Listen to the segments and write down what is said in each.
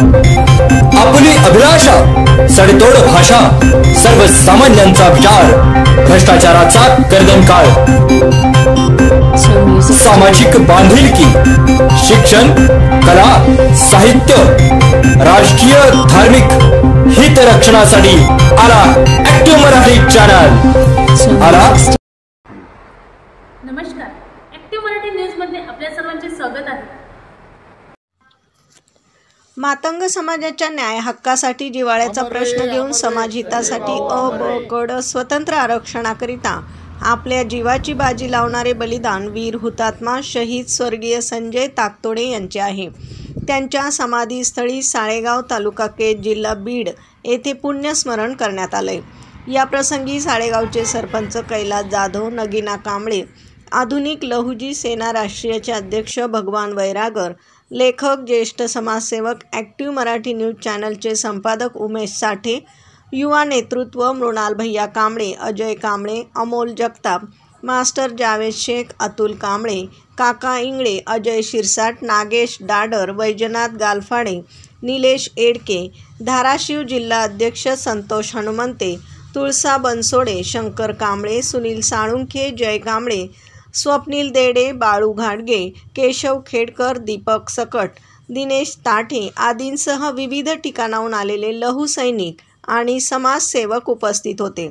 आपली अभिलाषा, सडतोड भाषा, सर्वसामान्यांचा विचार, भ्रष्टाचाराचा कर्दनकाळ, सामाजिक बांधिलकी, शिक्षण, कला, साहित्य, राजकीय, धार्मिक हित रक्षणासाठी आला ऍक्टिव्ह मराठी चॅनल आला। नमस्कार, ऍक्टिव्ह मराठी न्यूज मध्ये आपल्या सर्वांचे स्वागत आहे। मातंग समाजाच्या न्याय हक्कासाठी जिव्हाळ्याचा प्रश्न घेऊन समाजहितासाठी अ ब गड स्वतंत्र आरक्षणाकरिता आपल्या जीवाची बाजी लावणारे बलिदान वीर हुतात्मा शहीद स्वर्गीय संजय ताकतोडे यांचे आहे। त्यांच्या समाधीस्थळी साळेगाव तालुका केज जिल्हा बीड येथे पुण्यस्मरण करण्यात आले। या प्रसंगी साळेगावचे सरपंच कैलास जाधव, नगीना कांबळे, आधुनिक लहुजी सेना राष्ट्रीयचे अध्यक्ष भगवान वैरागर, लेखक, ज्येष्ठ समाजसेवक, ॲक्टिव्ह मराठी न्यूज चॅनलचे संपादक उमेश साठे, युवा नेतृत्व मृणाल भैया कांबळे, अजय कांबळे, अमोल जगताप, मास्टर जावेद शेख, अतुल कांबळे, काका इंगळे, अजय शिरसाट, नागेश डाडर, वैजनाथ गालफाडे, निलेश एडके, धाराशिव जिल्हा अध्यक्ष संतोष हनुमंते, तुळसा बनसोडे, शंकर कांबळे, सुनील साळुंखे, जय कांबळे, स्वप्नील देडे, बाळू घाटगे, केशव खेडकर, दीपक सकट, दिनेश ताठे आदींसह विविध ठिकाणाहून आलेले लहू सैनिक आणि समाजसेवक उपस्थित होते।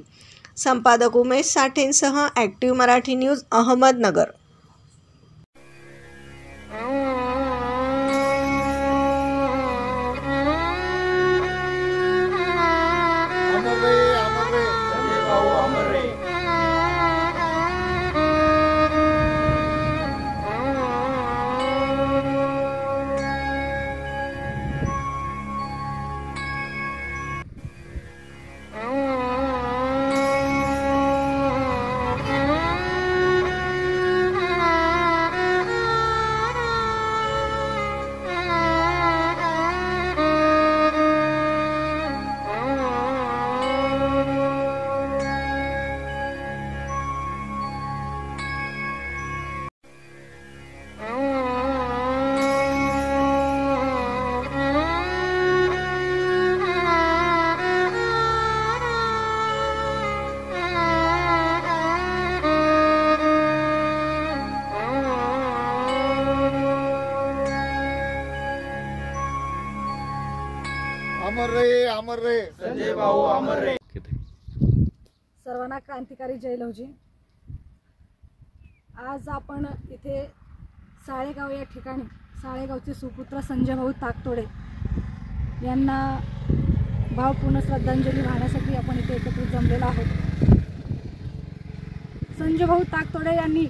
संपादक उमेश साठेंसह ॲक्टिव्ह मराठी न्यूज, अहमदनगर। अमर रे संजय भाऊ अमर रे। सर्वांना क्रांतिकारी जय लहुजी। आज आपण इथे साळेगाव या ठिकाणी साळेगावचे सुपुत्र संजय भाऊ ताकतोडे यांना भावपूर्ण श्रद्धांजली वाहण्यासाठी आपण इथे एकत्रित जमलेलो आहोत। संजय भाऊ ताकतोडे यांनी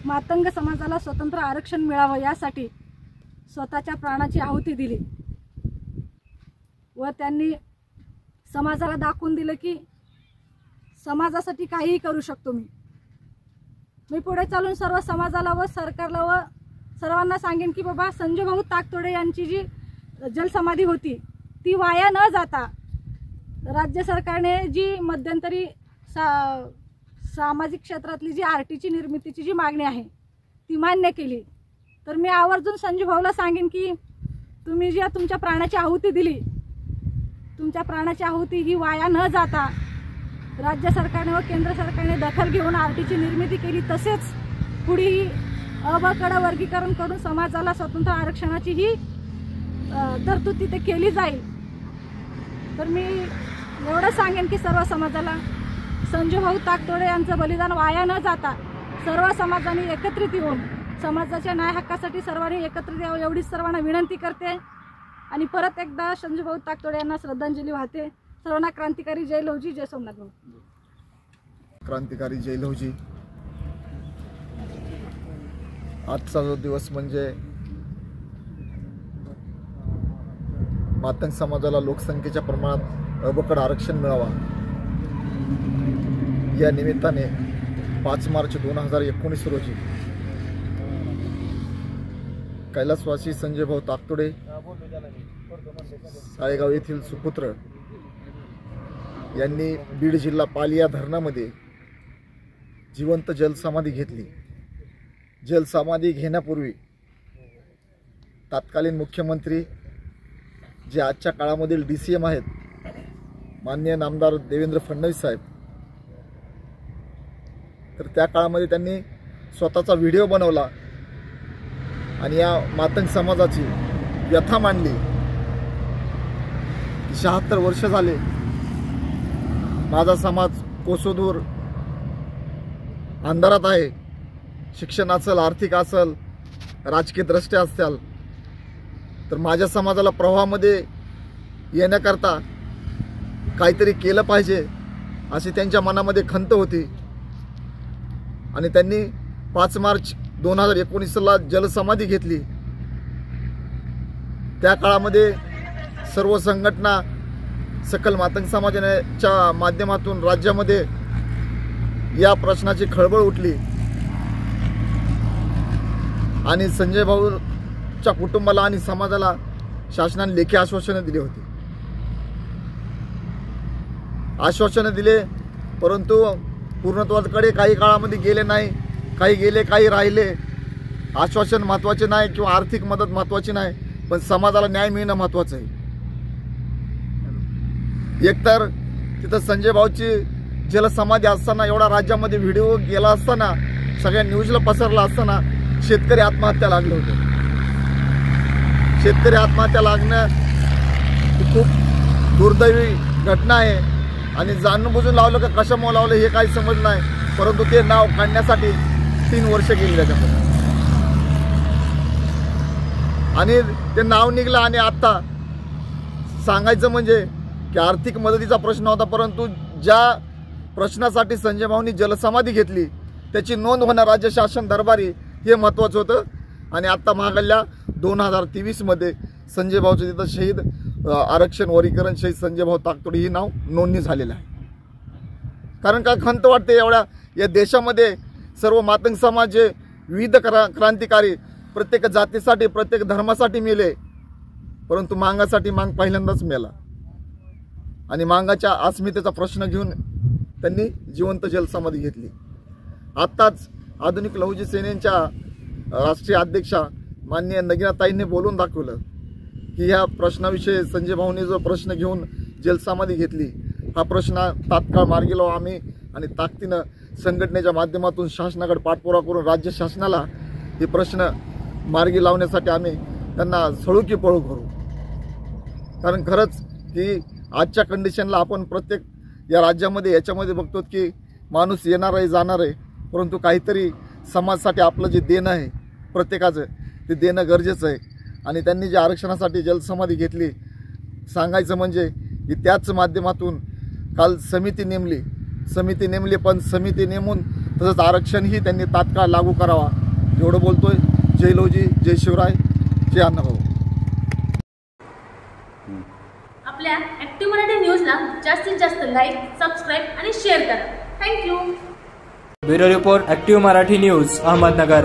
मातंग समाजाला स्वतंत्र आरक्षण मिळावं यासाठी स्वतःच्या प्राणाची आहुती दिली व त्यांनी समाजाला दाखवून दिलं की समाजासाठी काहीही करू शकतो मी पुढे चालून सर्व समाजाला व सरकारला व सर्वांना सांगेन की बाबा संजय भाऊ ताकतोडे यांची जी जलसमाधी होती ती वाया न जाता राज्य सरकारने जी मध्यंतरी सामाजिक क्षेत्रातली जी आरटीची निर्मितीची जी मागणी आहे ती मान्य केली। तर मी आवर्जून संजय भाऊला सांगेन की तुम्ही जी तुमच्या प्राणाची आहुती दिली, तुमच्या प्राणाची आहुती ही वाया न जाता राज्य सरकारने व केंद्र सरकारने दखल घेऊन आरटीची निर्मिती केली, तसेच पुढेही अ ब क ड वर्गीकरण करून समाजाला स्वतंत्र आरक्षणाची ही तरतूद तिथे केली जाईल। तर मी एवढं सांगेन की सर्व समाजाला संजय भाऊ ताकतोडे यांचं बलिदान वाया न जाता सर्व समाजाने एकत्रित येऊन समाजाच्या न्याय हक्कासाठी सर्वांनी एकत्रित यावं एवढीच सर्वांना विनंती करते आणि परत एकदा संजय भाऊ ताकतोडे यांना श्रद्धांजली वाहते। सर्वांना क्रांतिकारी जय लहुजी, जय सोमनाथ भाऊ। क्रांतिकारी जय लहुजी। आजचा जो दिवस म्हणजे मातंग समाजाला लोकसंख्येच्या प्रमाणात अबकड आरक्षण मिळावा या निमित्ताने 5 मार्च 2019 रोजी कैलासवासी संजय भाऊ ताकतोडे साळेगाव येथील सुपुत्र यांनी बीड जिल्हा पालिया धरणामध्ये जिवंत जलसमाधी घेतली। जलसमाधी घेण्यापूर्वी तत्कालीन मुख्यमंत्री जे आजच्या काळामधील DCM आहेत, माननीय नामदार देवेंद्र फडणवीस साहेब, तर त्या काळामध्ये त्यांनी स्वतःचा व्हिडिओ बनवला आणि या मातंग समाजाची व्यथा मांडली. 76 वर्ष झाले माझा समाज कोसोदूर अंधारात आहे. शिक्षण असेल, आर्थिक असेल, राजकीय दृष्ट्या असतील, तर माझ्या समाजाला प्रवाहामध्ये येण्याकरता काहीतरी केलं पाहिजे अशी त्यांच्या मनामध्ये खंत होती. आणि त्यांनी 5 मार्च 2019ला जलसमाधी घेतली. त्या काळामध्ये सर्व संघटना, सकल मातंग समाजाच्या माध्यमातून राज्यामध्ये या प्रश्नाची खळबळ उठली आणि संजय भाऊच्या कुटुंबाला आणि समाजाला शासनाने लेखी आश्वासनं दिली होती. आश्वासनं दिले, परंतु पूर्णत्वाकडे काही काळामध्ये गेले नाही. काही गेले, काही राहिले. आश्वासन महत्त्वाचे नाही किंवा आर्थिक मदत महत्त्वाची नाही, पण समाजाला न्याय मिळणं महत्त्वाचं आहे. एकतर तिथं संजय भाऊची जलसमाधी असताना, एवढा राज्यामध्ये व्हिडिओ गेला असताना, सगळ्या न्यूजला पसरला असताना शेतकरी आत्महत्या लागले होते. शेतकरी आत्महत्या लागणं ही खूप दुर्दैवी घटना आहे आणि जाणून बुजून लावलं का कशामुळे लावलं हे काही समज नाही, परंतु ते नाव काढण्यासाठी 3 वर्ष गेली त्याच्यामध्ये आणि ते नाव निघलं. आणि आत्ता सांगायचं म्हणजे की आर्थिक मदतीचा प्रश्न होता, परंतु ज्या प्रश्नासाठी संजय भाऊंनी जलसमाधी घेतली त्याची नोंद होणं राज्य शासन दरबारी हे महत्त्वाचं होतं. आणि आत्ता महागल्ल्या 2023मध्ये संजय भाऊचं तिथं शहीद आरक्षण वरीकरण शहीद संजय भाऊ ताकतोडे ही नाव नोंदणी झालेलं आहे. कारण का खंत वाटते, एवढ्या या देशामध्ये सर्व मातंग समाज जे विविध क्रांतिकारी प्रत्येक जातीसाठी, प्रत्येक धर्मासाठी मेले, परंतु मांगासाठी मांग पहिल्यांदाच मेला. आणि मांगाच्या अस्मितेचा प्रश्न घेऊन त्यांनी जिवंत जलसमाधी घेतली. आत्ताच आधुनिक लहुजी सेनेच्या राष्ट्रीय अध्यक्षा माननीय नगीनाताईंनी बोलून दाखवलं की ह्या प्रश्नाविषयी संजय भाऊंनी जो प्रश्न घेऊन जलसमाधी घेतली, हा प्रश्न तात्काळ मार्गी लावू आम्ही आणि ताकदीनं संघटनेच्या माध्यमातून शासनाकडे पाठपुरावा करून राज्य शासनाला हे प्रश्न मार्गी लावण्यासाठी आम्ही त्यांना सळू की पळू करू. कारण खरंच की आजच्या कंडिशनला आपण प्रत्येक या राज्यामध्ये याच्यामध्ये बघतो की माणूस येणार आहे, जाणार आहे, परंतु काहीतरी समाजासाठी आपलं जे देणं आहे प्रत्येकाचं ते देणं गरजेचं आहे. आणि त्यांनी जे आरक्षणासाठी जलसमाधी घेतली, सांगायचं म्हणजे की त्याच माध्यमातून काल समिती नेमली, पण समिती नेमून तसंच आरक्षणही त्यांनी तात्काळ लागू करावा एवढं बोलतोय. जय लहुजी, जय शिवराय, जय अण्णाभाऊ. आपल्या ॲक्टिव्ह मराठी न्यूजला जास्तीत जास्त लाईक, सबस्क्राईब आणि शेअर करा. Thank you. Bureau report, active Marathi news, Ahmednagar.